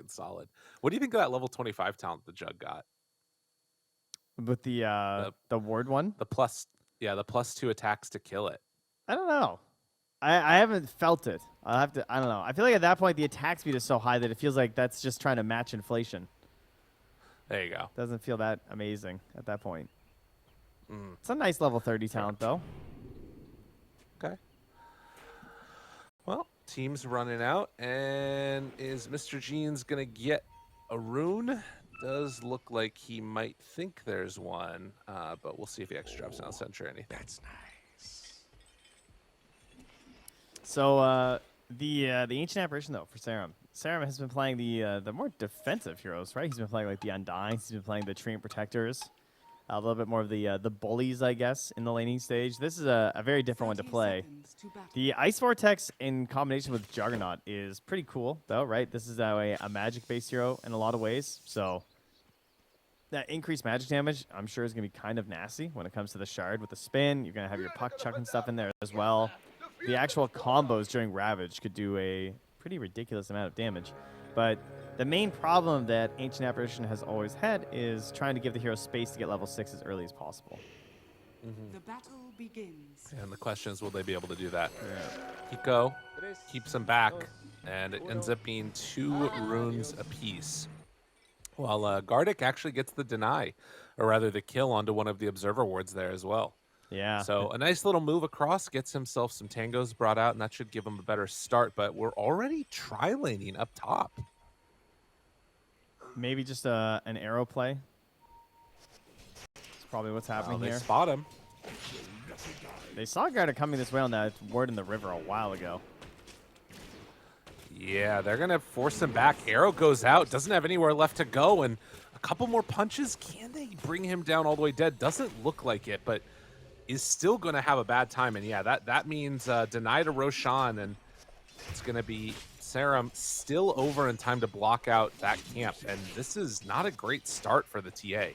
looking solid. What do you think of that level 25 talent the Jug got? With The the ward one, the plus, yeah, the +2 attacks to kill it. I don't know. I haven't felt it. I'll have to. I don't know. I feel like at that point the attack speed is so high that it feels like that's just trying to match inflation. There you go. Doesn't feel that amazing at that point. Mm, It's a nice level 30 talent though. okay. Well, team's running out, and is Mr. Jeans gonna get a rune? Does look like he might think there's one, but we'll see if he actually drops down Sentry or anything. That's nice. So the ancient apparition though for Serum. Serum has been playing the more defensive heroes, right? He's been playing like the Undyings. He's been playing the Treant Protectors. A little bit more of the bullies, I guess, in the laning stage. This is a very different one to play. The Ice Vortex in combination with Juggernaut is pretty cool, though, right? This is a magic-based hero in a lot of ways. So that increased magic damage, I'm sure, is going to be kind of nasty when it comes to the Shard with the spin. You're going to have your puck chucking stuff in there as well. The actual combos during Ravage could do a pretty ridiculous amount of damage. But the main problem that Ancient Apparition has always had is trying to give the hero space to get level 6 as early as possible. The battle begins. And the question is, will they be able to do that? Hiko keeps him back, and it ends up being 2 runes apiece. While Gardic actually gets the deny, or rather the kill onto one of the observer wards there as well. Yeah. So a nice little move across, gets himself some tangos brought out, and that should give him a better start. But we're already tri-laning up top. Maybe just an arrow play. That's probably what's happening They here. spot him. They saw Garda coming this way on that ward in the river a while ago. Yeah, they're going to force him back. Arrow goes out, doesn't have anywhere left to go, and a couple more punches. Can they bring him down all the way dead? Doesn't look like it, but is still going to have a bad time. And yeah, that means deny to Roshan, and it's going to be Serum still over in time to block out that camp. And this is not a great start for the TA.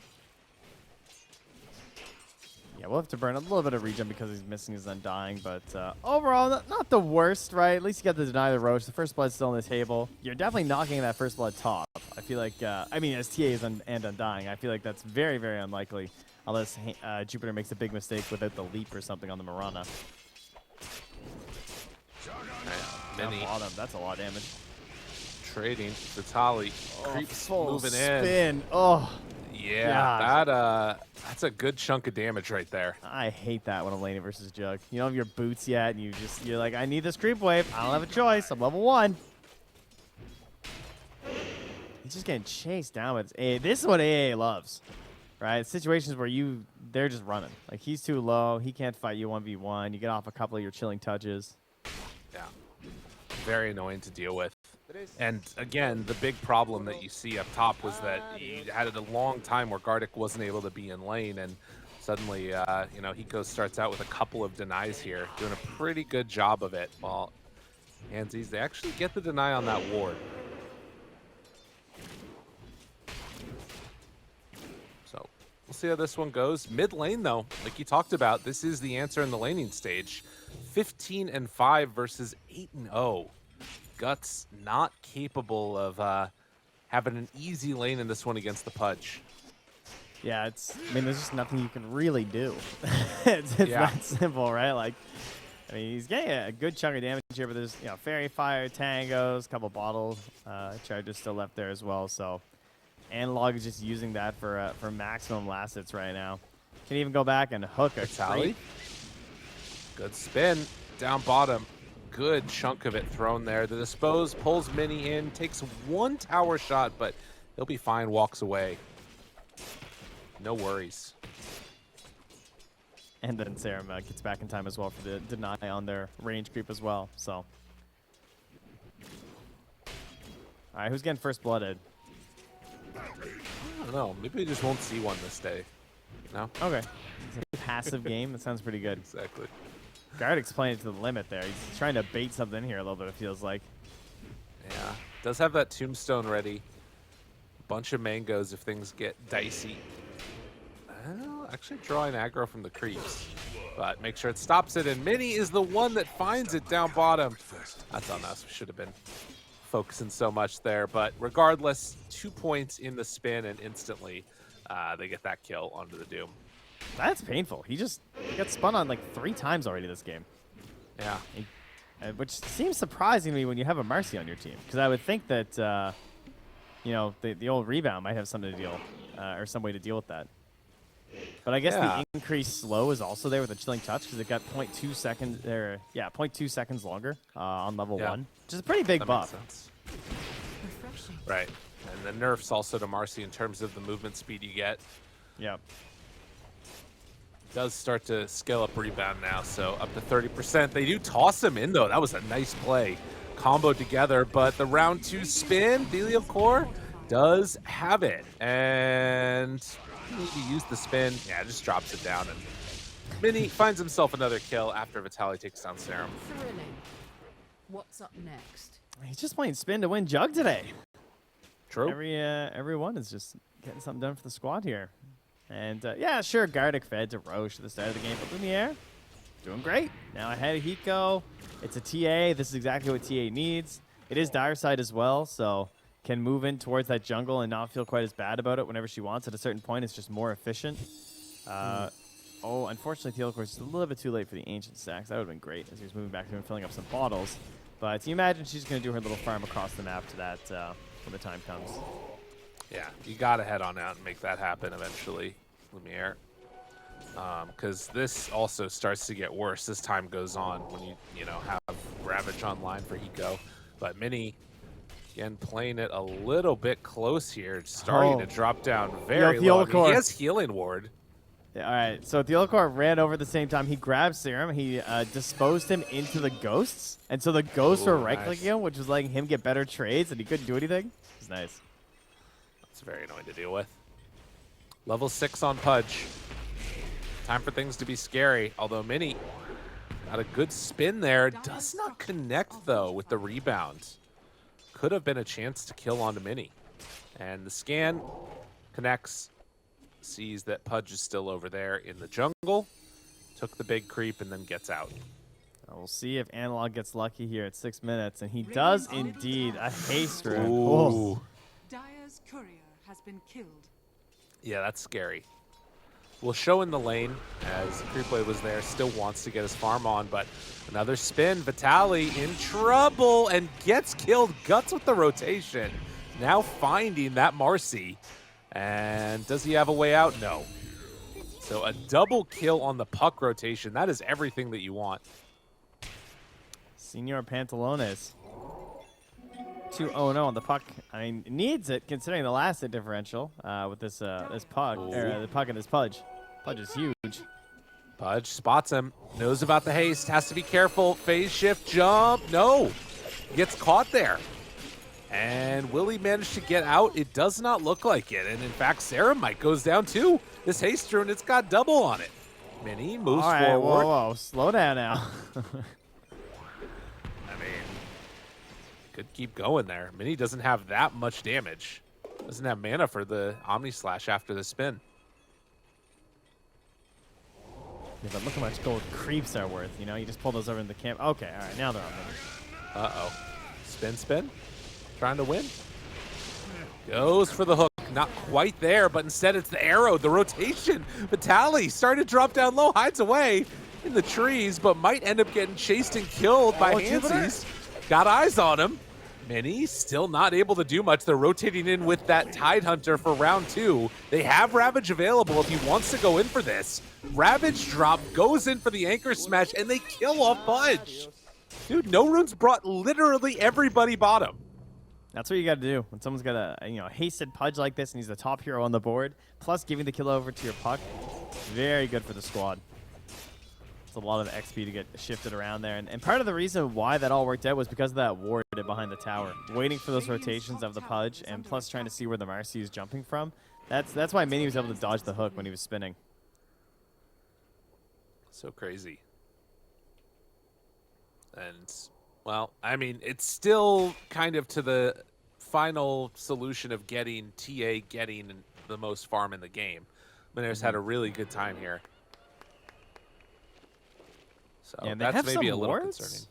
Yeah, we'll have to burn a little bit of regen because he's missing his Undying, but overall, not the worst, right? At least you got the deny the Roach. The first blood's still on the table. You're definitely knocking that first blood top. I feel like, I mean, as TAs and Undying, I feel like that's very, very unlikely unless Jupiter makes a big mistake without the leap or something on the Marana. Mini Bottom, that's a lot of damage. trading. Vitali creeps moving spin. in. Oh, Yeah, that's a good chunk of damage right there. I hate that when I'm laning versus Jug. You don't have your boots yet, and you're like, I need this creep wave. I don't have a choice. I'm level 1. He's just getting chased down with AA. This is what AA loves, right? Situations where they're just running. Like, he's too low. He can't fight you 1v1. You get off a couple of your chilling touches. Yeah, very annoying to deal with. And again, the big problem that you see up top was that you had it a long time where Gardic wasn't able to be in lane, and suddenly, Hiko starts out with a couple of denies here, doing a pretty good job of it. While Handsies, they actually get the deny on that ward. So we'll see how this one goes. Mid lane, though, like you talked about, this is the answer in the laning stage. 15-5 versus 8-0. Guts not capable of having an easy lane in this one against the Pudge. Yeah, I mean, there's just nothing you can really do. it's that simple, right? Like, I mean, he's getting a good chunk of damage here, but there's, Fairy Fire, Tangos, a couple bottle charges still left there as well. So, Analog is just using that for maximum last hits right now. Can even go back and hook a Tally. Good spin down bottom. Good chunk of it thrown there. The Dispose pulls Mini in, takes one tower shot, but he'll be fine, walks away. No worries. And then Serum gets back in time as well for the deny on their range creep as well. So, all right, who's getting first blooded? I don't know. Maybe we just won't see one this day. No? Okay. It's a passive game. That sounds pretty good. Exactly. Guard explained it to the limit there. He's trying to bait something in here a little bit, it feels like. Yeah. Does have that tombstone ready. Bunch of mangoes if things get dicey. Actually drawing aggro from the creeps. But make sure it stops it, and Mini is the one that finds it down bottom. That's on us. We should have been focusing so much there. But regardless, 2 points in the spin, and instantly they get that kill onto the Doom. That's painful. He got spun on like 3 times already this game. Yeah. Which seems surprising to me when you have a Marcy on your team, because I would think that the old rebound might have something to deal or some way to deal with that. But I guess the increased slow is also there with the chilling touch, because it got 0.2 seconds there. Yeah, 0.2 seconds longer on level 1, which is a pretty big That buff. makes sense. Right. And the nerfs also to Marcy in terms of the movement speed you get. Yep. Does start to scale up rebound now, so up to 30%. They do toss him in, though. That was a nice play. Combo together, but the round 2 spin, Hokori does have it. And maybe use the spin. Yeah, just drops it down. And Mini finds himself another kill after Vitaly takes down Serum. Thrilling. What's up next? He's just playing spin to win Jug today. True. Everyone is just getting something done for the squad here. And yeah, sure, Gardic fed to Roche at the start of the game, but Lumiere doing great. Now ahead of Hiko. It's a TA. This is exactly what TA needs. It is Dire Side as well, so can move in towards that jungle and not feel quite as bad about it whenever she wants. At a certain point, it's just more efficient. Oh, unfortunately, Hokori is a little bit too late for the Ancient stacks. That would have been great as he was moving back to him and filling up some bottles. But you imagine she's going to do her little farm across the map to that when the time comes. Yeah, you got to head on out and make that happen eventually, Lumiere. Because this also starts to get worse as time goes on when you have Ravage online for Hiko. But Mini, again, playing it a little bit close here, starting to drop down very low. I mean, he has Healing Ward. Yeah, all right, so Hokori ran over at the same time. He grabbed Serum. He disposed him into the ghosts. And so the ghosts were right-clicking him, which was letting him get better trades, and he couldn't do anything. It's nice. It's very annoying to deal with. Level 6 on Pudge. Time for things to be scary, although Mini got a good spin there. Does not connect, though, with the rebound. Could have been a chance to kill onto Mini. And the scan connects, sees that Pudge is still over there in the jungle, took the big creep, and then gets out. We'll see if Analog gets lucky here at 6 minutes, and he does indeed. A haste rune. Ooh. Dire's courier has been killed. Yeah, that's scary. We'll show in the lane as Creepway was there, still wants to get his farm on, but another spin. Vitaly in trouble and gets killed. Guts with the rotation. Now finding that Marcy. And does he have a way out? No. So a double kill on the puck rotation. That is everything that you want. Senor Pantalones. 2-0 on the puck. I mean, needs it considering the last hit differential with this puck, or the puck and this Pudge. Pudge is huge. Pudge spots him, knows about the haste, has to be careful. Phase shift, jump, no. Gets caught there. And will he manage to get out? It does not look like it. And in fact, Ceramite goes down too. This haste rune, it's got double on it. Mini moves forward. Whoa, slow down now. I mean, could keep going there. Mini doesn't have that much damage. Doesn't have mana for the Omni Slash after the spin. Yeah, but look how much gold creeps are worth. You know, you just pull those over in the camp. Okay, all right, now they're on Mini. Uh-oh. Spin. Trying to win. Goes for the hook. Not quite there, but instead it's the arrow, the rotation. Vitaly started to drop down low, hides away in the trees, but might end up getting chased and killed by Hansies. Got eyes on him. Mini still not able to do much. They're rotating in with that Tide Hunter for round 2. They have Ravage available if he wants to go in for this. Ravage drop, goes in for the anchor smash, and they kill off Pudge. Dude, No Runes brought literally everybody bottom. That's what you got to do when someone's got a hasted Pudge like this and he's the top hero on the board. Plus giving the kill over to your puck, very good for the squad. It's a lot of XP to get shifted around there, and part of the reason why that all worked out was because of that ward behind the tower, waiting for those rotations of the Pudge, and plus trying to see where the Marcy is jumping from. That's why Mini was able to dodge the hook when he was spinning. So crazy. And, well, I mean, it's still kind of to the final solution of getting TA getting the most farm in the game. Miner's had a really good time here. So yeah, that's maybe a little concerning.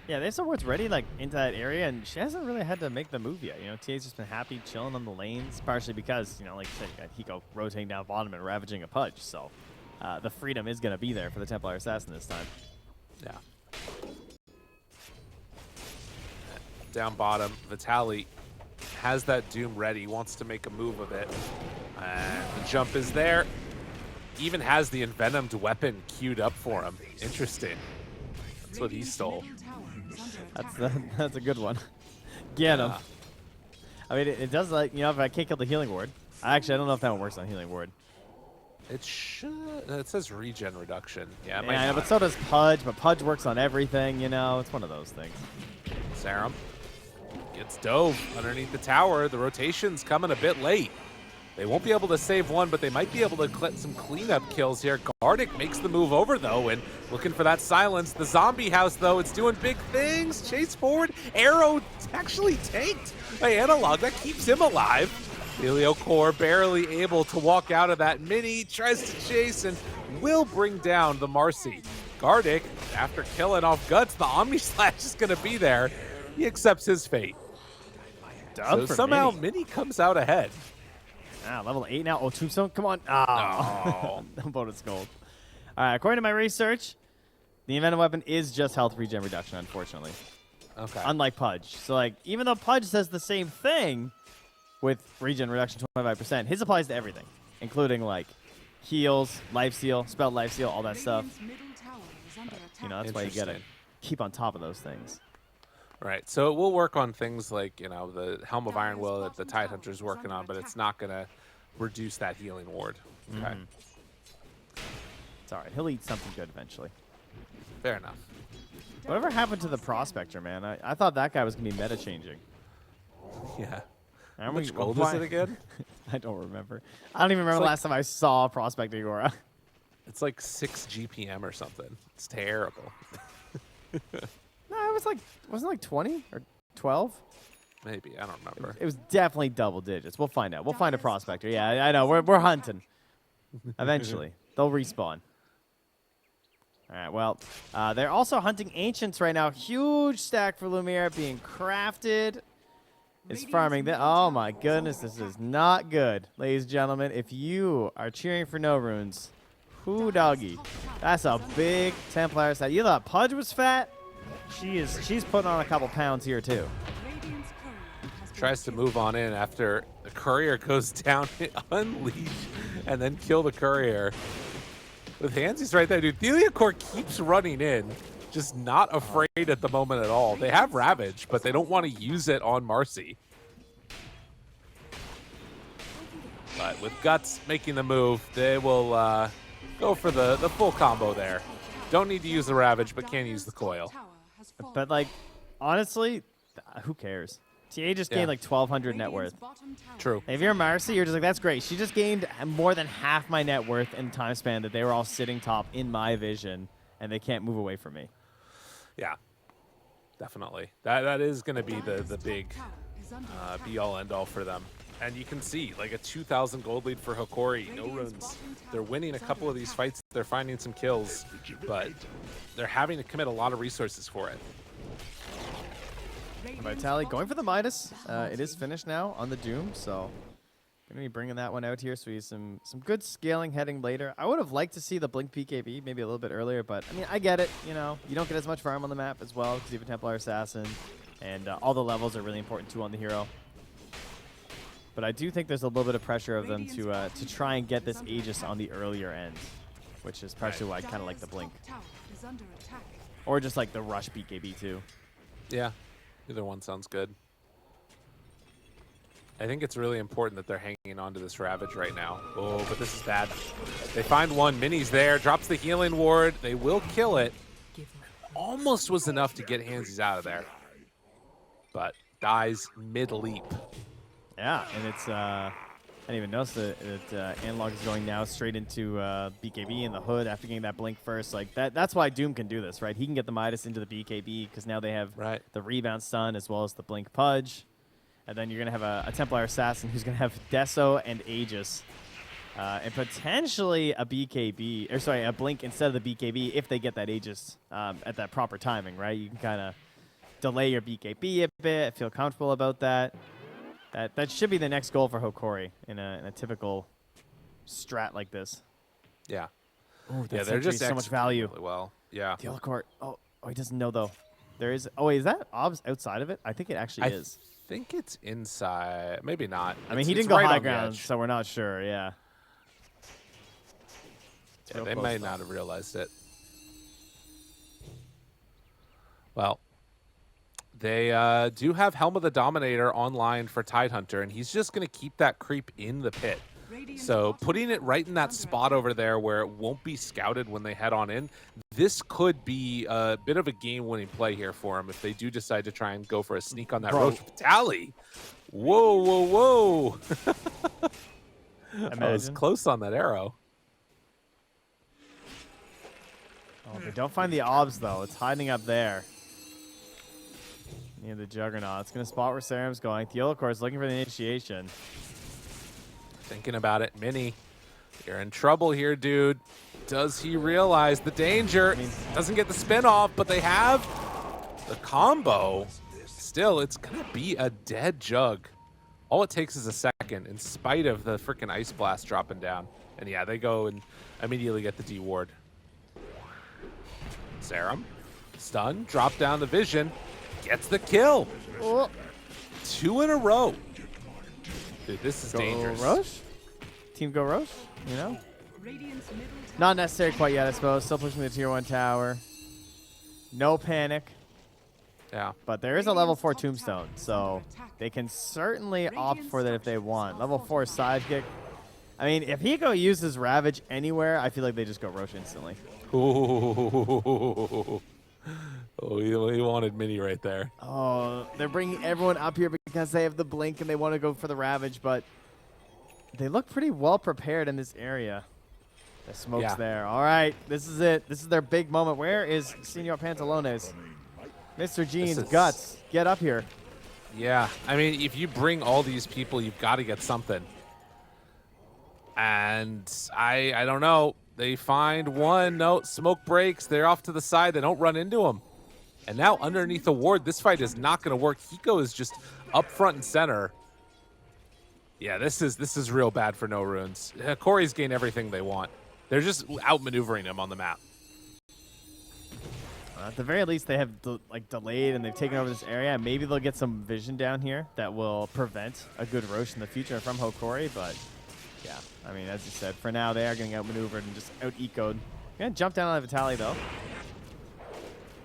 Yeah, they have some wards ready like into that area, and she hasn't really had to make the move yet. You know, TA's just been happy chilling on the lanes, partially because, you know, like you said, you got Hiko rotating down bottom and ravaging a Pudge. So the freedom is going to be there for the Templar Assassin this time. Yeah. Down bottom, Vitaly has that Doom ready, wants to make a move of it. And the jump is there. Even has the envenomed weapon queued up for him. Interesting. That's what he stole. That's a good one. Get him. I mean, it does, like, you know, if I can't kill the healing ward. Actually, I don't know if that one works on healing ward. It should. It says regen reduction. Yeah, it might Yeah, I know, not. but so does Pudge, but Pudge works on everything, you know? It's one of those things. Serum gets dove underneath the tower. The rotation's coming a bit late. They won't be able to save one, but they might be able to get some cleanup kills here. Gardic makes the move over, though, and looking for that silence. The zombie house, though, it's doing big things. Chase forward. Arrow actually tanked by Analog. That keeps him alive. Helio Core barely able to walk out of that mini. Tries to chase and will bring down the Marcy. Gardic, after killing off Guts, the Omni Slash is going to be there. He accepts his fate. So somehow Mini comes out ahead. Ah, level 8 now. Oh, Tombstone, come on. Ah, no bonus gold. All right, according to my research, the invented weapon is just health regen reduction, unfortunately. Okay. Unlike Pudge. So, like, even though Pudge says the same thing with regen reduction 25%, his applies to everything, including, like, heals, life steal, spell life steal, all that stuff. You know, that's why you got to keep on top of those things. Right, so it will work on things like, you know, the Helm of Iron Will that the Tidehunter's working on, but it's not going to reduce that healing ward. Okay. It's all right. He'll eat something good eventually. Fair enough. Whatever happened to the Prospector, man? I thought that guy was going to be meta-changing. Yeah. How much gold is it again? I don't remember. I don't even remember the last time I saw Prospector Igora. It's like 6 GPM or something. It's terrible. No, it was like, wasn't it like 20 or 12? Maybe, I don't remember. It was definitely double digits. We'll find out. We'll find a Prospector. Yeah, I know. We're hunting. Eventually. They'll respawn. All right, well, they're also hunting Ancients right now. Huge stack for Lumiere being crafted. Is farming. Oh, my goodness. This is not good, ladies and gentlemen. If you are cheering for no runes, whoo doggy. That's a big Templar set. You thought Pudge was fat? She's putting on a couple pounds here, too. Tries to move on in after the courier goes down, unleash, and then kill the courier. With Hansy's right there, dude. Theliacore keeps running in, just not afraid at the moment at all. They have Ravage, but they don't want to use it on Marcy. But with Guts making the move, they will go for the full combo there. Don't need to use the Ravage, but can use the coil. But, like, honestly, who cares? TA just gained like 1,200 net worth. True. If you're Marcy, you're just like, that's great. She just gained more than half my net worth in time span that they were all sitting top in my vision, and they can't move away from me. Yeah, definitely. That is going to be the big be-all, end-all for them. And you can see, like, a 2,000 gold lead for Hokori. No runes. They're winning a couple of these fights. They're finding some kills, but they're having to commit a lot of resources for it. Vitaly going for the Midas. It is finished now on the Doom, so going to be bringing that one out here. So he's some good scaling heading later. I would have liked to see the Blink PKB maybe a little bit earlier, but I mean, I get it. You know, you don't get as much farm on the map as well because you have a Templar Assassin, and all the levels are really important too on the hero. But I do think there's a little bit of pressure of them to try and get this Aegis on the earlier end, which is partially why I kind of like the Blink. Or just like the Rush BKB too. Yeah, either one sounds good. I think it's really important that they're hanging on to this Ravage right now. Oh, but this is bad. They find one. Mini's there. Drops the healing ward. They will kill it. Almost was enough to get Hansies out of there. But dies mid-leap. Yeah, and it's I didn't even notice that Analog is going now straight into BKB in the hood after getting that blink first. Like that's why Doom can do this, right? He can get the Midas into the BKB because now they have the rebound stun as well as the blink Pudge. And then you're going to have a Templar Assassin who's going to have Deso and Aegis. And potentially a BKB, or sorry, a blink instead of the BKB if they get that Aegis at that proper timing, right? You can kind of delay your BKB a bit. I feel comfortable about that. That should be the next goal for Hokori in a typical strat like this. Yeah. Oh, Yeah, they're just so much value. really well. Yeah. The other court. Oh, he doesn't know though. There is. Oh, wait, is that obs outside of it? I think it actually is. I think it's inside. Maybe not. I mean, It's- he it's didn't go right high on the ground, edge. so we're not sure. Yeah. It's Yeah, real they close, may though. not have realized it. Well, they do have Helm of the Dominator online for Tidehunter, and he's just going to keep that creep in the pit. So putting it right in that spot over there where it won't be scouted when they head on in, this could be a bit of a game-winning play here for them if they do decide to try and go for a sneak on that Bro. Roche Tally. Whoa, whoa, whoa. I was Imagine. close on that arrow. Oh, they don't find the obs though. It's hiding up there. Near the Juggernaut. It's gonna spot where Serum's going. Theolocor is looking for the initiation. Thinking about it, Mini, you're in trouble here, dude. Does he realize the danger? Doesn't get the spin off, but they have the combo. Still, it's gonna be a dead Jug. All it takes is a second, in spite of the freaking Ice Blast dropping down. And yeah, they go and immediately get the D ward. Serum, stun, drop down the vision, gets the kill. Oh. 2 in a row. Dude, this is Go dangerous. Roche? Team Go Roche? You know? Radiant's middle tower Not necessary quite yet, I suppose. Still pushing the tier 1 tower. No panic. Yeah. But there is a level 4 tombstone, so they can certainly opt for that if they want. Level 4 sidekick. I mean, if Hiko uses Ravage anywhere, I feel like they just go Roche instantly. Ooh. Oh, he wanted Mini right there. Oh, they're bringing everyone up here because they have the blink and they want to go for the Ravage, but they look pretty well prepared in this area. The smoke's Yeah. there. All right, this is it. This is their big moment. Where is Senor Pantalones? Mr. Jeans, is- Guts, get up here. Yeah, I mean, if you bring all these people, you've got to get something. And I don't know. They find one. No, smoke breaks. They're off to the side. They don't run into him. And now underneath the ward, this fight is not going to work. Hiko is just up front and center. Yeah, this is real bad for no runes. Hokori's gained everything they want. They're just outmaneuvering him on the map. At the very least, they have delayed and they've taken over this area. Maybe they'll get some vision down here that will prevent a good Roche in the future from Hokori. But yeah, I mean, as you said, for now they are getting outmaneuvered and just out-ecoed. Gonna jump down on Vitali though.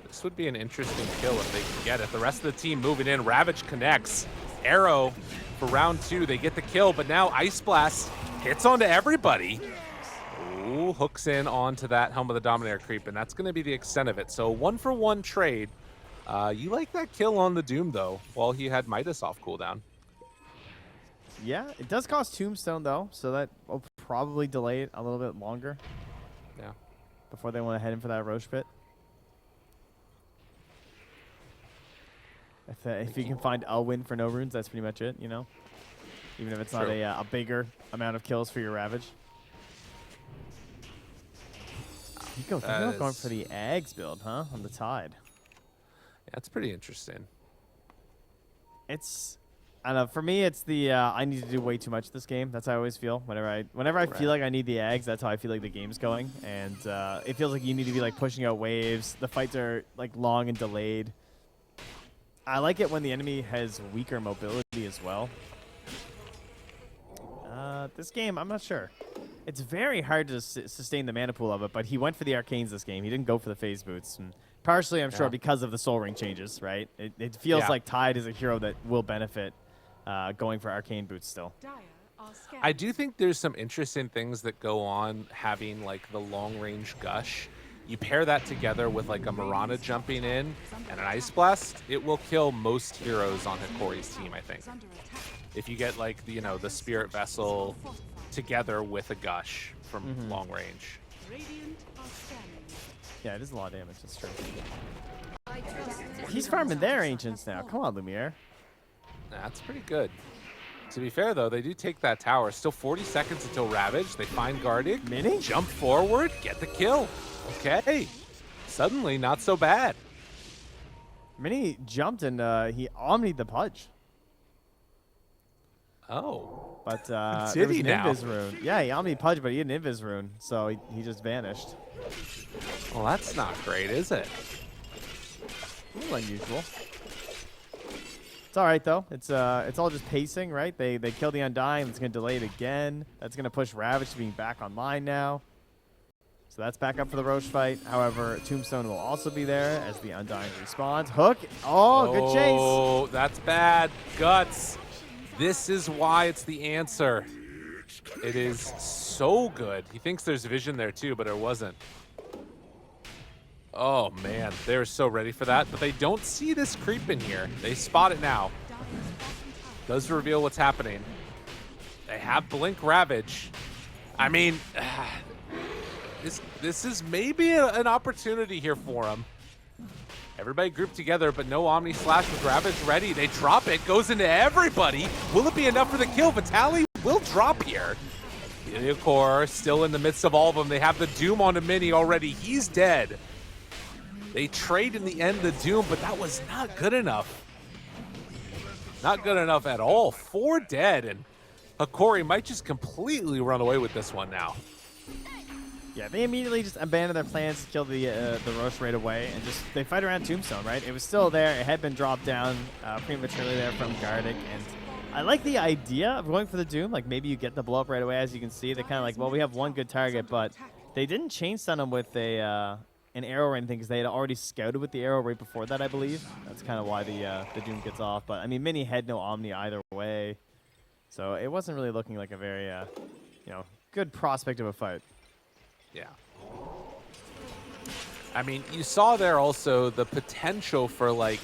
This would be an interesting kill if they can get it. The rest of the team moving in. Ravage connects. Arrow for round 2. They get the kill, but now Ice Blast hits onto everybody. Ooh, hooks in onto that Helm of the Dominator creep, and that's going to be the extent of it. So 1-for-1 trade. You like that kill on the Doom, though, while he had Midas off cooldown. Yeah, it does cost Tombstone though, so that will probably delay it a little bit longer Yeah. before they want to head in for that Roche pit. If you can find a win for no runes, that's pretty much it, you know? Even if it's not True. a bigger amount of kills for your Ravage. Hiko, That they're going is- for the Ags build, huh? On the Tide. That's pretty interesting. It's, I don't know, for me, it's the, I need to do way too much this game. That's how I always feel. Whenever I feel like I need the Ags, that's how I feel like the game's going. And it feels like you need to be, like, pushing out waves. The fights are, like, long and delayed. I like it when the enemy has weaker mobility as well. This game, I'm not sure. It's very hard to sustain the mana pool of it, but he went for the Arcanes this game. He didn't go for the Phase Boots. And partially, I'm sure, Yeah. because of the Soul Ring changes, right? It feels Yeah. like Tide is a hero that will benefit going for Arcane Boots still. Dire are scared. I do think there's some interesting things that go on having like the long range gush. You pair that together with like a Mirana jumping in and an Ice Blast, it will kill most heroes on Hokori's team, I think. Is under attack. If you get like the Spirit Vessel together with a gush from long range. Radiant are scanning. Yeah, it is a lot of damage. That's true. He's farming their Ancients now. Come on, Lumiere. That's pretty good. To be fair though, they do take that tower. Still 40 seconds until Ravage. They find Guardian. Mini? Jump forward, get the kill. Okay. Suddenly not so bad. Mini jumped and he omnied the Pudge. Oh. But Did there was he an now? Invis rune. Yeah, he omnied Pudge, but he had an Invis rune, so he just vanished. Well, that's not great, is it? A little unusual. It's all right though. It's all just pacing, right? They kill the Undying. It's gonna delay it again. That's gonna push Ravage to being back online now. So that's back up for the Roche fight. However, Tombstone will also be there as the Undying respawns. Hook. Oh, good chase. Oh, that's bad. Guts. This is why it's the answer. It is so good. He thinks there's vision there too, but there wasn't. Oh man, they're so ready for that, but they don't see this creep in here. They spot it now. Does reveal what's happening. They have Blink Ravage. I mean, this is maybe an opportunity here for them. Everybody grouped together, but no Omni Slash with Ravage ready. They drop it, goes into everybody. Will it be enough for the kill? Vitali will drop here. Hokori still in the midst of all of them. They have the Doom on a Mini already. He's dead. They trade in the end the Doom, but that was not good enough. Not good enough at all. 4 dead, and Hokori might just completely run away with this one now. Yeah, they immediately just abandoned their plans to kill the Roche right away, and just they fight around Tombstone, right? It was still there. It had been dropped down prematurely there from Gardic, and I like the idea of going for the Doom. Like, maybe you get the blow up right away. As you can see, they're kind of like, well, we have one good target, but they didn't chain stun him with an arrow or anything because they had already scouted with the arrow right before that, I believe. That's kind of why the Doom gets off. But, I mean, Mini had no Omni either way, so it wasn't really looking like a very, good prospect of a fight. Yeah. I mean, you saw there also the potential for like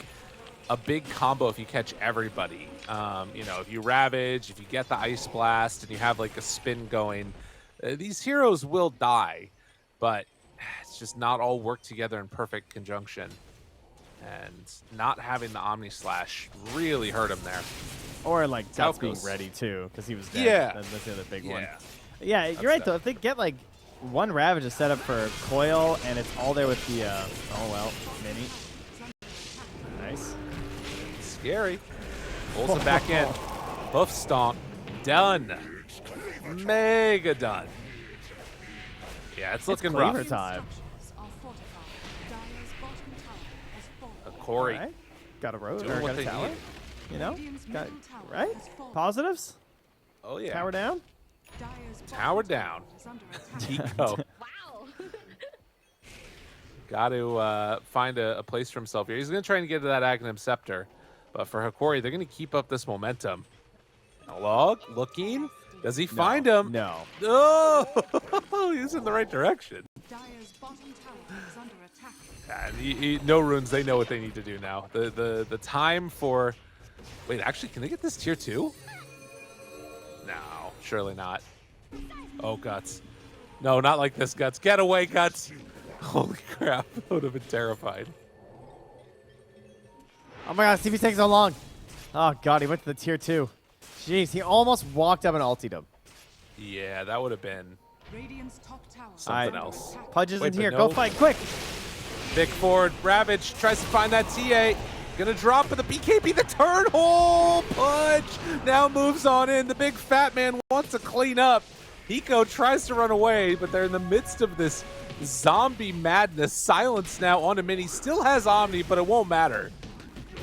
a big combo if you catch everybody. If you Ravage, if you get the Ice Blast, and you have like a spin going, these heroes will die, but it's just not all work together in perfect conjunction. And not having the Omni Slash really hurt him there. Or like Guts being Talco's- ready too, because he was dead. Yeah. That's the other big one. Yeah. Yeah, That's you're right though. tough. If they get like one Ravage is set up for Coil, and it's all there with the Mini. Nice. Scary. Pulls him back in. Hoof stomp. Done. Mega done. Yeah, it's looking rough. Cleaver time. Hokori. Right. Got a road Doing or what got a they tower. need. You know, right? Positives. Oh yeah. Tower down. Tower down. Tico. Wow. Got to find a place for himself here. He's going to try and get to that Aghanim Scepter. But for Hokori, they're going to keep up this momentum. Log, looking. Does he find him? No. Oh, he's in the right direction. Dire's bottom tower is under attack. And no runes, they know what they need to do now. The time for... Wait, actually, can they get this tier 2? No, surely not. Oh, Guts. No, not like this, Guts. Get away, Guts. Holy crap, I would have been terrified. Oh my God, CP takes so long. Oh God, he went to the tier 2. Jeez, he almost walked up and ulted him. Yeah, that would have been Radiant's top tower is something under else. attack. Pudge isn't Wait, but here. no- Go fight quick. Big forward, Ravage tries to find that TA. Gonna drop with the BKB, the turn hole. Pudge now moves on in. The big fat man wants to clean up. Hiko tries to run away, but they're in the midst of this zombie madness. Silence now on a Mini. Still has Omni, but it won't matter.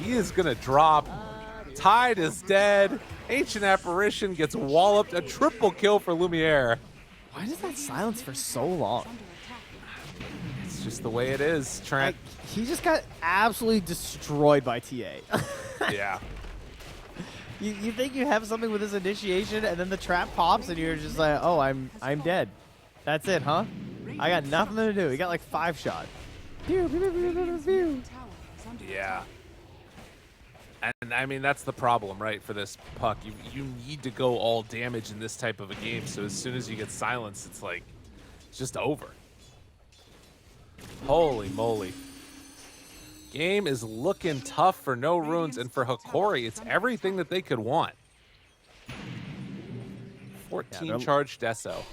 He is gonna drop. Tide is dead. Ancient Apparition gets walloped. A triple kill for Lumiere. Why does that silence for so long? Under attack. It's just the way it is, Trent. He just got absolutely destroyed by TA. Yeah. You think you have something with this initiation, and then the trap pops, and you're just like, oh, I'm dead. That's it, huh? I got nothing to do. He got like 5 shot. Pew, pew, pew, pew, pew, pew. Tower is under Yeah. And I mean, that's the problem, right, for this puck. You need to go all damage in this type of a game. So as soon as you get silence, it's like, it's just over. Holy moly. Game is looking tough for no runes, and for Hokori, it's everything that they could want. 14 they're- charge Deso.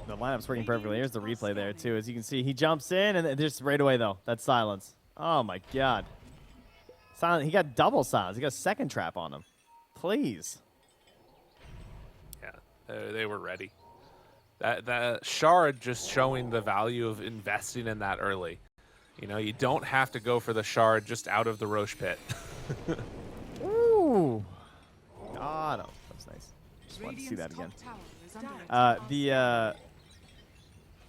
The lineup's working perfectly. Here's the replay there, too. As you can see, he jumps in, and just right away, though, that silence. Oh, my God. Silent. He got double silence. He got a second trap on him. Please. Yeah, they were ready. That shard just showing the value of investing in that early. You know, you don't have to go for the shard just out of the Roche pit. Ooh. Got him. That's nice. Just wanted to see that again. Radiant's top tower is under attack.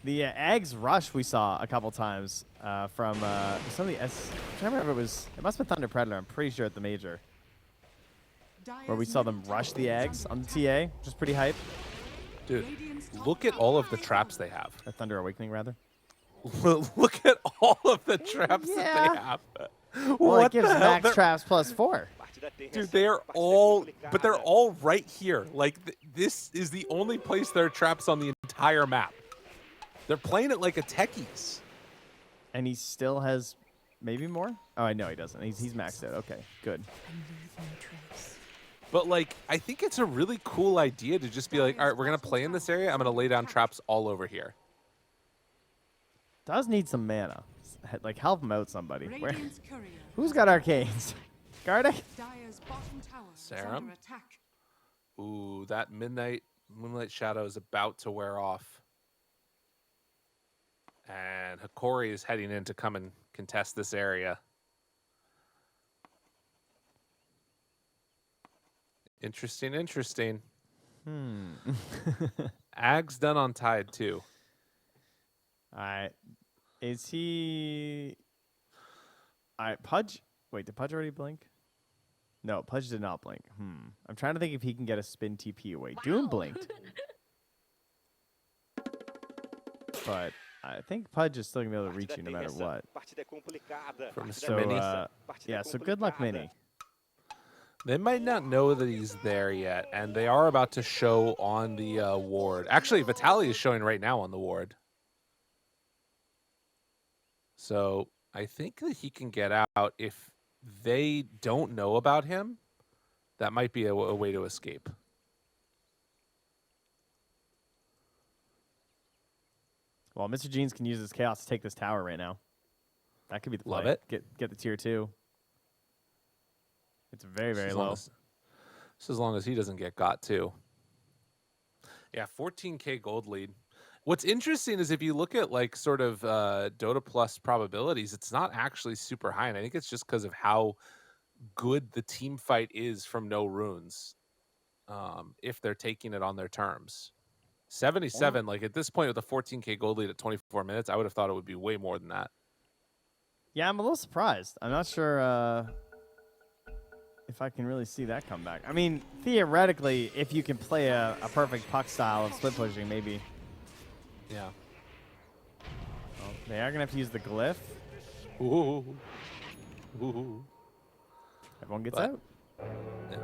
The eggs rush we saw a couple times from some of the S. I can't remember if it must have been Thunder Predator. I'm pretty sure at the major where we saw them rush the eggs on the TA, which is pretty hype. Dude, look at all of the traps they have. Or Thunder Awakening rather. Look at all of the traps that they have. Well, What it gives the hell? max traps +4. Dude, they're all right here. Like this is the only place there are traps on the entire map. They're playing it like a techies. And he still has maybe more? Oh, I know he doesn't. He's maxed out. Okay, good. And leave no trace. But like, I think it's a really cool idea to just be like, all right, we're gonna play in this area. I'm gonna lay down traps all over here. Does need some mana. Like, help him out, somebody. Where? Radiant's courier. Who's got arcanes? Gardic? Dire's bottom tower is Serum? under attack. Ooh, that moonlight shadow is about to wear off. And Hokori is heading in to come and contest this area. Interesting, interesting. Ag's done on Tide too. Alright. Is he... Alright, Pudge... Wait, did Pudge already blink? No, Pudge did not blink. I'm trying to think if he can get a spin TP away. Doom blinked. But I think Pudge is still going to be able to reach you no matter what. From Mr. So, Mini. yeah, so good luck, Mini. They might not know that he's there yet, and they are about to show on the ward. Actually, Vitaly is showing right now on the ward. So I think that he can get out. If they don't know about him, that might be a way to escape. Well, Mr. Jeans can use his chaos to take this tower right now. That could be the play. Love it. Get the tier 2. It's very, very low. Just as long as he doesn't get got too. Yeah, 14K gold lead. What's interesting is if you look at like sort of Dota Plus probabilities, it's not actually super high. And I think it's just because of how good the team fight is from no runes. If they're taking it on their terms. 77, like at this point with a 14K gold lead at 24 minutes, I would have thought it would be way more than that. Yeah, I'm a little surprised. I'm not sure if I can really see that come back. I mean, theoretically, if you can play a perfect puck style of split pushing, maybe. Yeah. Well, they are going to have to use the glyph. Ooh. Ooh. Everyone gets out. Yeah.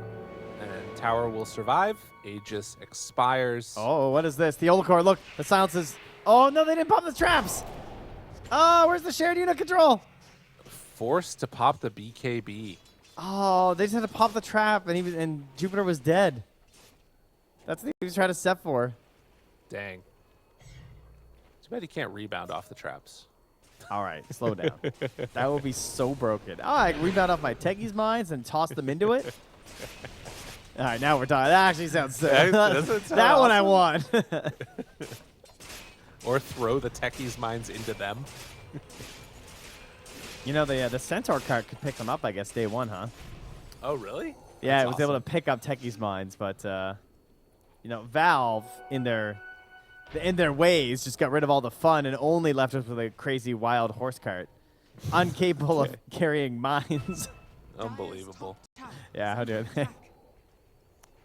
And tower will survive. Aegis expires. Oh, what is this? The Olacor, look, the silences. Oh, no, they didn't pop the traps. Oh, where's the shared unit control? Forced to pop the BKB. Oh, they just had to pop the trap, and Jupiter was dead. That's the thing he was trying to set for. Dang. Too bad he can't rebound off the traps. All right, slow down. That would be so broken. Oh, I can rebound off my Techies mines and toss them into it. All right, now we're talking. That actually sounds sick. That one I want. Or throw the techies mines into them. You know, the Centaur cart could pick them up, I guess, day one, huh? Oh, really? Yeah, That's it was able to pick up Techies mines, but you know, Valve in their ways just got rid of all the fun and only left us with a crazy wild horse cart, incapable of carrying mines. Unbelievable. Yeah, how do they?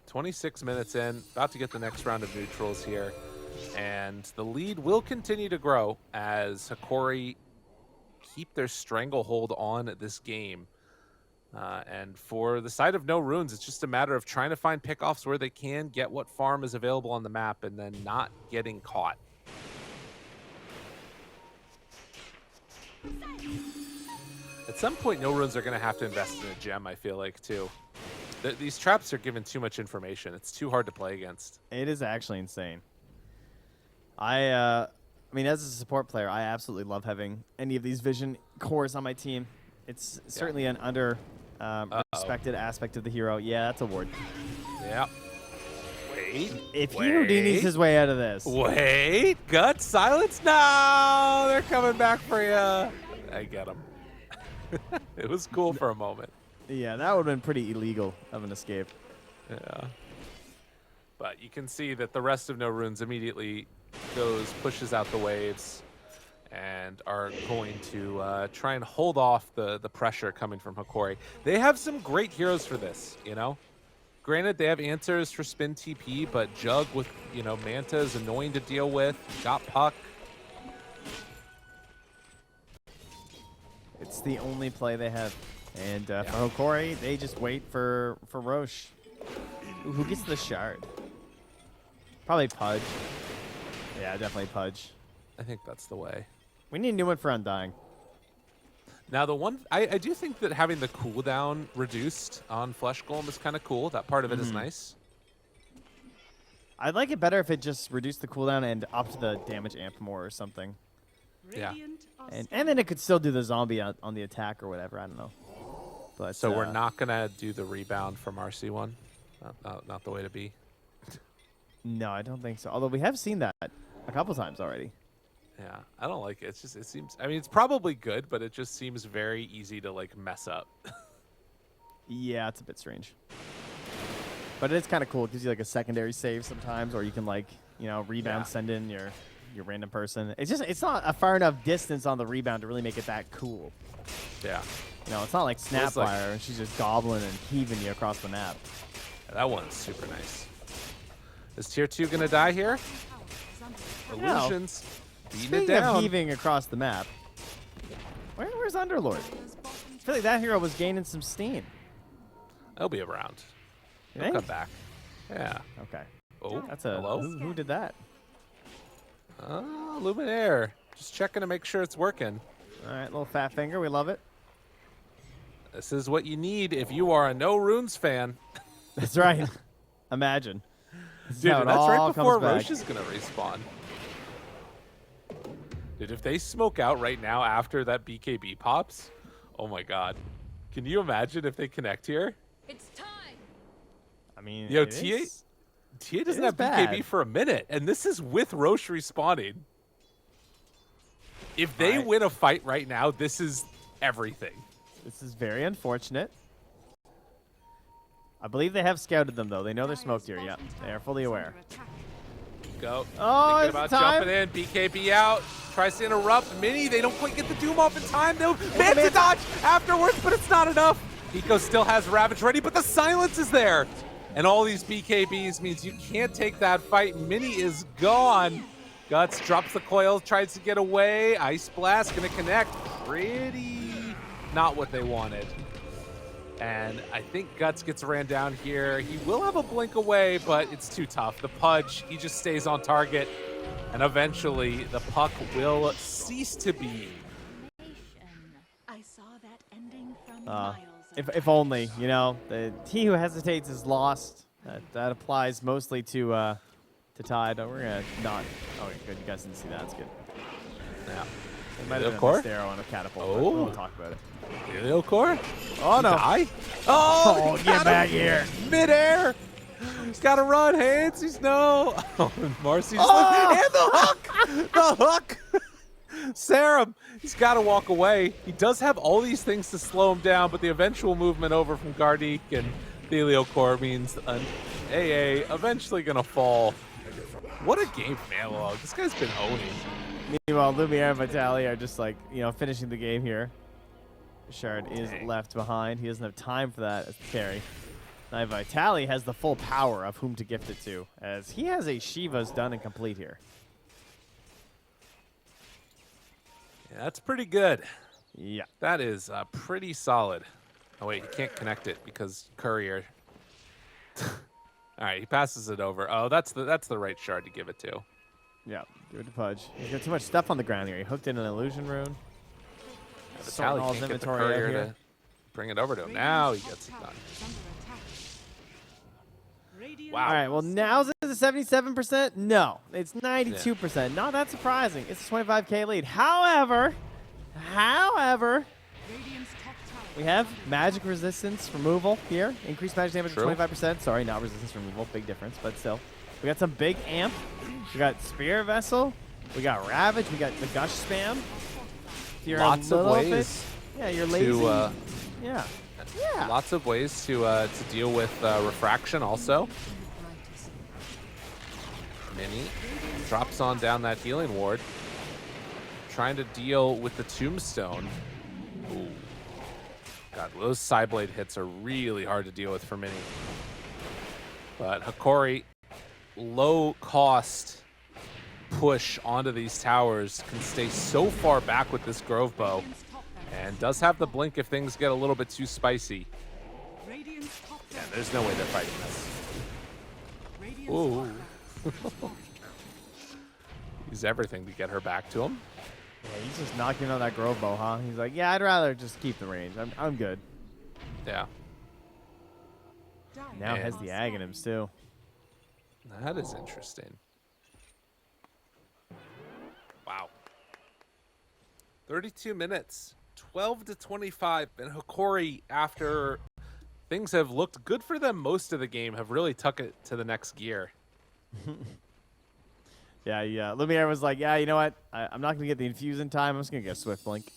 26 minutes in, about to get the next round of neutrals here. And the lead will continue to grow as Hokori keep their stranglehold on this game. And for the side of no runes, it's just a matter of trying to find pickoffs where they can get what farm is available on the map and then not getting caught. At some point, no runes are going to have to invest in a gem, I feel like, too. These traps are given too much information. It's too hard to play against. It is actually insane. I mean, as a support player, I absolutely love having any of these vision cores on my team. It's certainly an Respected aspect of the hero. Yeah, that's a ward. Yeah. Wait. If he wait, Houdini's his way out of this. Wait. Guts. Silence. No. They're coming back for you. I get him. It was cool for a moment. Yeah, that would have been pretty illegal of an escape. Yeah. But you can see that the rest of No Runes immediately pushes out the waves and are going to try and hold off the pressure coming from Hokori. They have some great heroes for this, you know? Granted, they have answers for spin TP, but Jug with, Manta is annoying to deal with. Got Puck. It's the only play they have. And for Hokori, they just wait for Roche. Ooh, who gets the shard? Probably Pudge. Yeah, definitely Pudge. I think that's the way. We need a new one for Undying. Now, the one I do think that having the cooldown reduced on Flesh Golem is kind of cool. That part of it is nice. I'd like it better if it just reduced the cooldown and upped the damage amp more or something. Yeah. Radiant are And then it could still do the zombie on the attack or whatever. I don't know. But So we're not gonna do the rebound from RC1. Not the way to be. No, I don't think so. Although we have seen that a couple times already. Yeah, I don't like it. It's just, it seems, I mean, it's probably good, but it just seems very easy to like mess up. Yeah, it's a bit strange. But it is kind of cool. It gives you like a secondary save sometimes, or you can like, rebound, send in your random person. It's not a far enough distance on the rebound to really make it that cool. Yeah. It's not like Feels like- Snapfire and she's just gobbling and heaving you across the map. Yeah, that one's super nice. Is tier 2 gonna die here? No. Illusions. Beating it Speaking of down. heaving across the map, where's Underlord? I feel like that hero was gaining some steam. They'll be around. You They'll think? come back. Yeah. Okay. Oh, That's a hello? who did that? Luminaire. Just checking to make sure it's working. All right, little fat finger. We love it. This is what you need if you are a No Runes fan. That's right. Imagine. This is Dude, how it that's all right comes before back. Roche is going to respawn. Dude, if they smoke out right now after that BKB pops, oh my god. Can you imagine if they connect here? It's time. I mean, Yo, it is- TA doesn't is have BKB bad. for a minute, and this is with Roche respawning. If they Alright. win a fight right now, this is everything. This is very unfortunate. I believe they have scouted them, though. They know they're smoked here. Yeah, they are fully aware. Go. Oh, Thinking is it about time? jumping in. BKB out. Tries to interrupt. Mini, they don't quite get the Doom off in time. They'll Manta dodge afterwards, but it's not enough. Eco still has Ravage ready, but the silence is there. And all these BKBs means you can't take that fight. Mini is gone. Guts drops the coil, tries to get away. Ice Blast gonna connect. Pretty not what they wanted. And I think Guts gets ran down here. He will have a blink away, but it's too tough. The Pudge, he just stays on target. And eventually, the puck will cease to be. I saw that ending from Uh, miles if only, he who hesitates is lost. That applies mostly to Tide. We're gonna not. Oh, good. You guys didn't see that. That's good. Yeah. It might have been a Core? missed arrow on a catapult. Oh. But we won't talk about it. Helio Core? Oh no! Die? Oh, Get got back him here! Midair! He's got to run, Hansies, no! Oh, Marcy's Oh! and the hook! The hook! Serum, he's got to walk away. He does have all these things to slow him down, but the eventual movement over from Gardeek and the Helio Core means an AA eventually going to fall. What a game from Analog. This guy's been owning. Meanwhile, Lumiere and Vitali are just like, finishing the game here. Shard is left behind. He doesn't have time for that as the carry. Now Vitali has the full power of whom to gift it to, as he has a Shiva's done and complete here. Yeah, that's pretty good. Yeah. That is pretty solid. Oh, wait, he can't connect it because Courier. All right, he passes it over. Oh, that's the right shard to give it to. Yeah, give it to Pudge. He's got too much stuff on the ground here. He hooked in an illusion rune. Sorting all Vitali his can't get the inventory out Courier here. to bring it over to him. Now he gets it done. Wow. All right, well, now's it a 77%? No, it's 92%. Not that surprising. It's a 25K lead. However, Radiant's top tower We have magic resistance removal here. Increased magic damage True. 25%. Sorry, not resistance removal. Big difference, but still. We got some big amp. We got Spear Vessel. We got Ravage. We got the Gush spam. If you're Lots a of little ways bit, yeah, you're lazy. to yeah. Yeah. lots of ways to deal with refraction also. Mini drops on down that healing ward. Trying to deal with the tombstone. Ooh. God, those side blade hits are really hard to deal with for Mini. But Hokori, low cost push onto these towers, can stay so far back with this Grove Bow, and does have the blink if things get a little bit too spicy. Yeah, there's no way they're fighting this. Ooh. Use everything to get her back to him. Yeah, he's just knocking on that Grove Bow, huh? He's like, yeah, I'd rather just keep the range. I'm good. Yeah. Now Man. has the Aghanims, too. That is interesting. Wow. 32 minutes, 12 to 25, and Hokori, after things have looked good for them most of the game, have really took it to the next gear. Yeah. Lumiere was like, yeah, you know what? I'm not going to get the infuse in time. I'm just going to get a Swift Blink.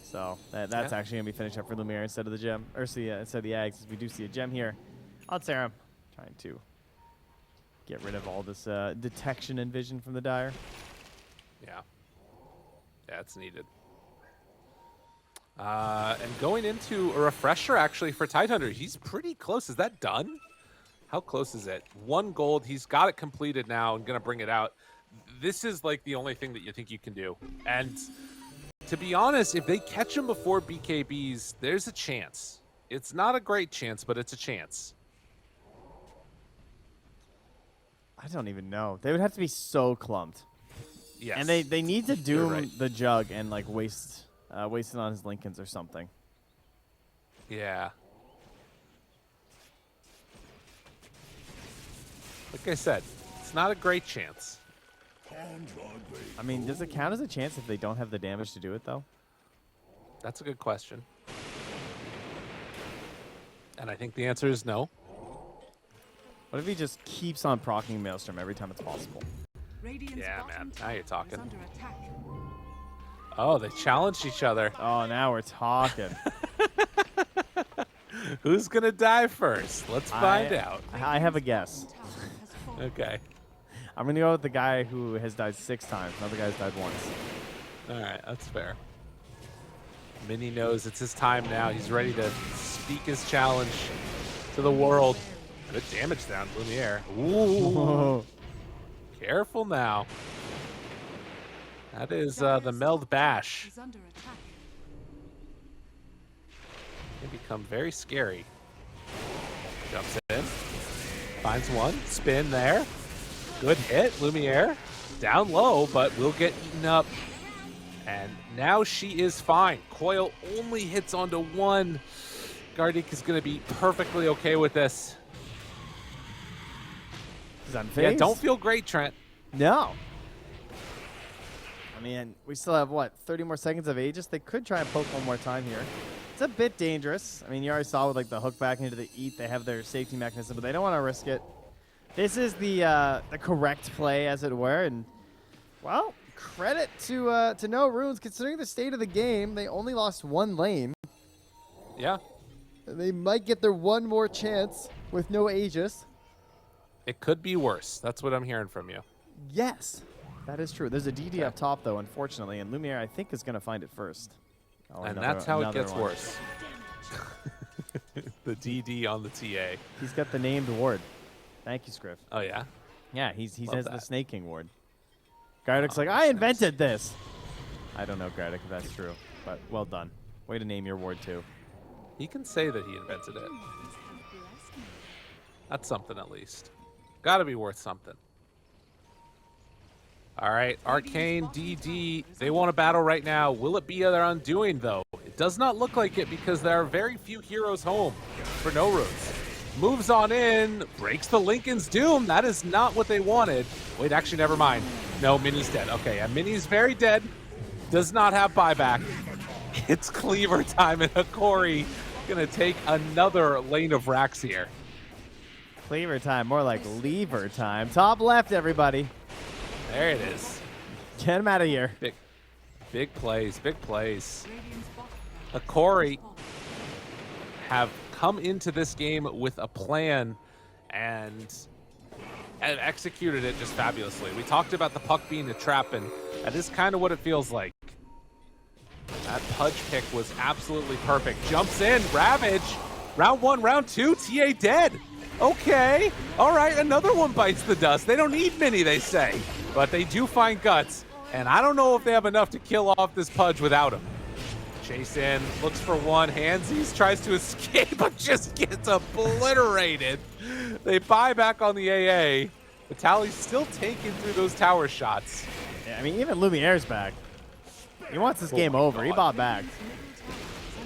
So that's actually going to be finished up for Lumiere instead of the gem. Or instead of the Ags. We do see a gem here on Serum. Trying to get rid of all this detection and vision from the Dire. Yeah. Yeah, it's needed. And going into a refresher, actually, for Tidehunter. He's pretty close. Is that done? How close is it? 1 gold. He's got it completed now and going to bring it out. This is like the only thing that you think you can do. And to be honest, if they catch him before BKBs, there's a chance. It's not a great chance, but it's a chance. I don't even know. They would have to be so clumped. Yes. And they need to doom right. the Jug and like waste it on his Lincolns or something. Yeah. Like I said, it's not a great chance. I mean, does it count as a chance if they don't have the damage to do it, though? That's a good question. And I think the answer is no. What if he just keeps on proccing Maelstrom every time it's possible? Yeah, man. Now you're talking. Oh, they challenged each other. Oh, now we're talking. Who's going to die first? Let's find out. I have a guess. Okay. I'm going to go with the guy who has died 6 times. Another guy's died once. All right, that's fair. Mini knows it's his time now. He's ready to speak his challenge to the world. Good damage down Lumiere. Ooh. Careful now. That is the Meld Bash. Can become very scary. Jumps in. Finds one. Spin there. Good hit, Lumiere. Down low, but will get eaten up. And now she is fine. Coil only hits onto 1. Gardik is going to be perfectly okay with this. He's on Yeah, phase? don't feel great, Trent. No. I mean, we still have, what, 30 more seconds of Aegis? They could try and poke one more time here. It's a bit dangerous. I mean, you already saw with, like, the hook back into the eat. They have their safety mechanism, but they don't want to risk it. This is the correct play, as it were, and, well, credit to No Runes. Considering the state of the game, they only lost 1 lane. Yeah. They might get their 1 more chance with no Aegis. It could be worse. That's what I'm hearing from you. Yes, that is true. There's a DD up top, though, unfortunately, and Lumiere, I think, is going to find it first. Oh, and that's how it gets one. worse. The DD on the TA. He's got the named ward. Thank you, Scriff. Oh, yeah? Yeah, he Love has the that. Snake King ward. Gardek's like, I makes invented this. I don't know, Gardek, if that's true, but well done. Way to name your ward, too. He can say that he invented it. That's something at least. Gotta be worth something. All right, Arcane, DD, they want a battle right now. Will it be their undoing, though? It does not look like it because there are very few heroes home for No Runes. Moves on in, breaks the Lincoln's Doom. That is not what they wanted. Wait, actually, never mind. No, Mini's dead. Okay, yeah, Mini's very dead. Does not have buyback. It's cleaver time, and Hokori gonna take another lane of racks here. Cleaver time, more like lever time. Top left, everybody. There it is. Get him out of here. Big plays, big plays. Radiant's bottom Hokori have come into this game with a plan and executed it just fabulously. We talked about the puck being a trap, and that is kind of what it feels like. That Pudge pick was absolutely perfect. Jumps in, Ravage. Round 1, round 2, TA dead. Okay, all right, another one bites the dust. They don't need many, they say, but they do find guts, and I don't know if they have enough to kill off this Pudge without him. Chase in, looks for one. Handsies tries to escape, but just gets obliterated. They buy back on the AA. Vitaly's still taking through those tower shots. Yeah, I mean, even Lumiere's back. He wants this game over. He bought back.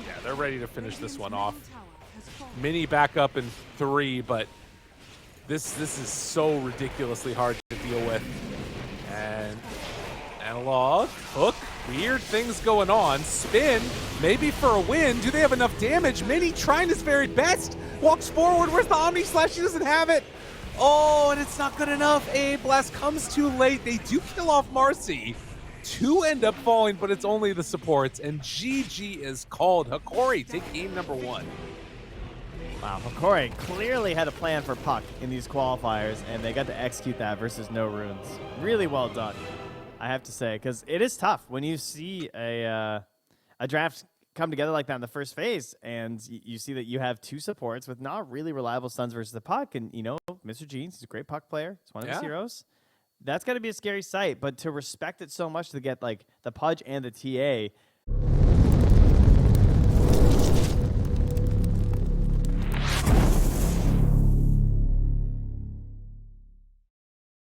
Yeah, they're ready to finish this one off. tower has fallen. Mini back up in 3, but this is so ridiculously hard to deal with. And Analog, hook, weird things going on. Spin, maybe for a win. Do they have enough damage? Mini trying his very best. Walks forward. Where's the Omni Slash? He doesn't have it. Oh, and it's not good enough. A Blast comes too late. They do kill off Marcy. 2 end up falling, but it's only the supports. And GG is called. Hokori take game number 1. Wow, Hokori clearly had a plan for Puck in these qualifiers, and they got to execute that versus no runes. Really well done, I have to say, because it is tough when you see a draft come together like that in the first phase, and you see that you have 2 supports with not really reliable stuns versus the Puck, and, you know, Mr. Jeans, he's a great Puck player. He's one of his heroes. That's got to be a scary sight, but to respect it so much to get, like, the Pudge and the TA